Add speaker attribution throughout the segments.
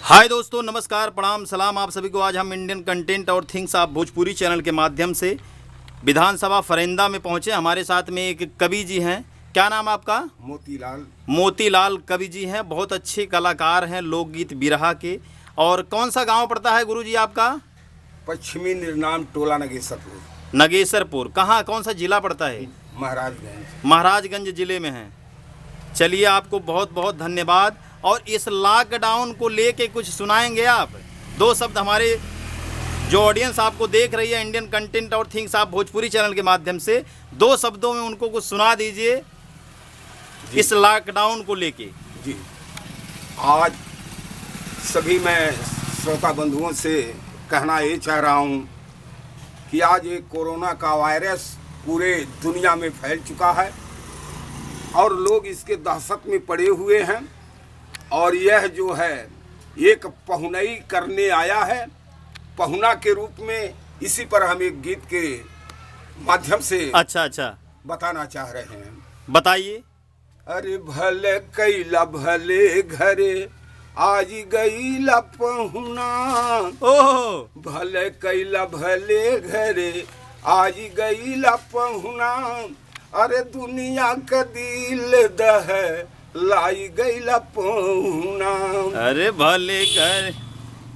Speaker 1: हाय दोस्तों, नमस्कार, प्रणाम, सलाम आप सभी को। आज हम इंडियन कंटेंट और थिंग्स ऑफ भोजपुरी चैनल के माध्यम से विधानसभा फरेंदा में पहुंचे। हमारे साथ में एक कवि जी हैं। क्या नाम आपका?
Speaker 2: मोतीलाल।
Speaker 1: मोतीलाल कवि जी हैं। बहुत अच्छे कलाकार हैं लोकगीत बिरहा के। और कौन सा गांव पड़ता है गुरु जी आपका?
Speaker 2: पश्चिमी निर्नाम टोला नगेसरपुर।
Speaker 1: नगेसरपुर कहाँ, कौन सा जिला पड़ता है?
Speaker 2: महाराजगंज।
Speaker 1: महाराजगंज जिले में है। चलिए, आपको बहुत बहुत धन्यवाद। और इस लॉकडाउन को लेके कुछ सुनाएंगे आप? दो शब्द हमारे जो ऑडियंस आपको देख रही है इंडियन कंटेंट और थिंग्स आप भोजपुरी चैनल के माध्यम से, दो शब्दों में उनको कुछ सुना दीजिए इस लॉकडाउन को लेके।
Speaker 2: जी, आज सभी मैं श्रोता बंधुओं से कहना ये चाह रहा हूँ कि आज ये कोरोना का वायरस पूरे दुनिया में फैल चुका है और लोग इसके दहशत में पड़े हुए हैं। और यह जो है एक पहुनई करने आया है, पहुना के रूप में। इसी पर हम एक गीत के माध्यम से
Speaker 1: अच्छा
Speaker 2: बताना चाह रहे हैं।
Speaker 1: बताइए।
Speaker 2: अरे भले कैला भले घरे आज गईला पहुना,
Speaker 1: ओह,
Speaker 2: भले कैला भले घरे आज गईला पहुना। अरे दुनिया का दिल दह लाई गईला पहुना।
Speaker 1: अरे भले घर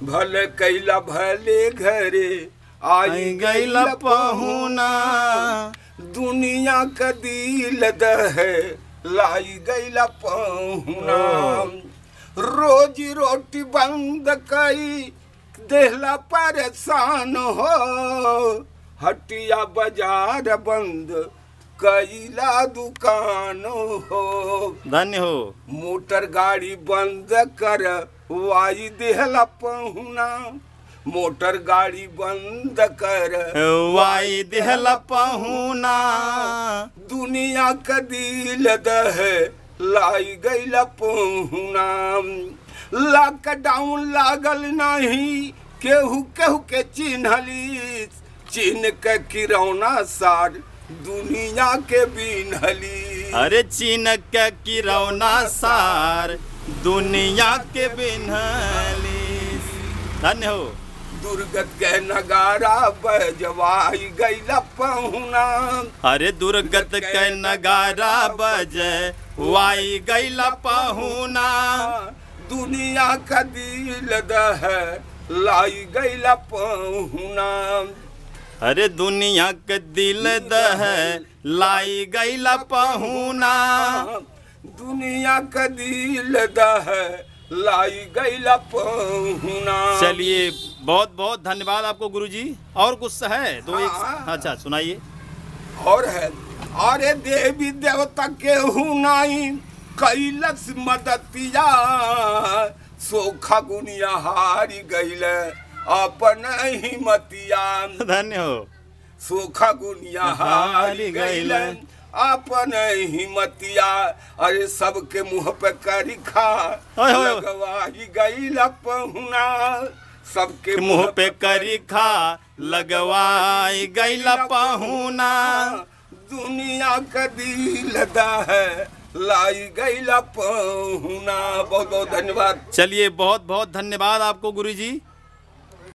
Speaker 2: भले कैला भले घरे आज
Speaker 1: गईला पहुना।
Speaker 2: दुनिया का दिल दह लाई गईला पहुना। रोजी रोटी बंद कई देहला परेशान हो, हटिया बाजार बंद कैला दुकान हो।
Speaker 1: धन्य हो।
Speaker 2: मोटर गाड़ी बंद कर वाई देहला पहुना, मोटर गाड़ी बंद कर
Speaker 1: वाई देहला पहुना।
Speaker 2: दुनिया का दिल दह लाई गईला पहुना। लॉकडाउन लागल नहीं केहू केहू के चिन्हली, चिन्ह के किरौना सार दुनिया के बिनहली।
Speaker 1: अरे चीन के किरौना सार दुनिया के बिनहली। धन्य हो।
Speaker 2: दुर्गत के नगारा बजवाई गईला पहुना।
Speaker 1: अरे दुर्गत के नगारा बजवाई गईला पहुना।
Speaker 2: दुनिया का दिल दह लाई गईला पहुना।
Speaker 1: अरे दुनिया के दिल दह लाई गईला पहुना।
Speaker 2: दुनिया का दिल दह लाई गईला पहुना।
Speaker 1: चलिए, बहुत बहुत धन्यवाद आपको गुरुजी। और कुछ है तो एक अच्छा सुनाइए।
Speaker 2: और है, अरे देवी देवता के हुनाई कैलस मदतिया, सोखा गुनिया हारी गईले अपन हिमतिया।
Speaker 1: धन्य हो।
Speaker 2: सोखा गुनिया हारी गईले अपन हिमतिया। अरे सबके मुंह पे करी खा लगवाही गईला पहुना, सबके
Speaker 1: मुंह पे करी खा लगवाई गईला पहुना।
Speaker 2: दुनिया का दिल दह लाई गईला पहुना। बहुत बहुत धन्यवाद।
Speaker 1: चलिए, बहुत बहुत धन्यवाद आपको गुरुजी।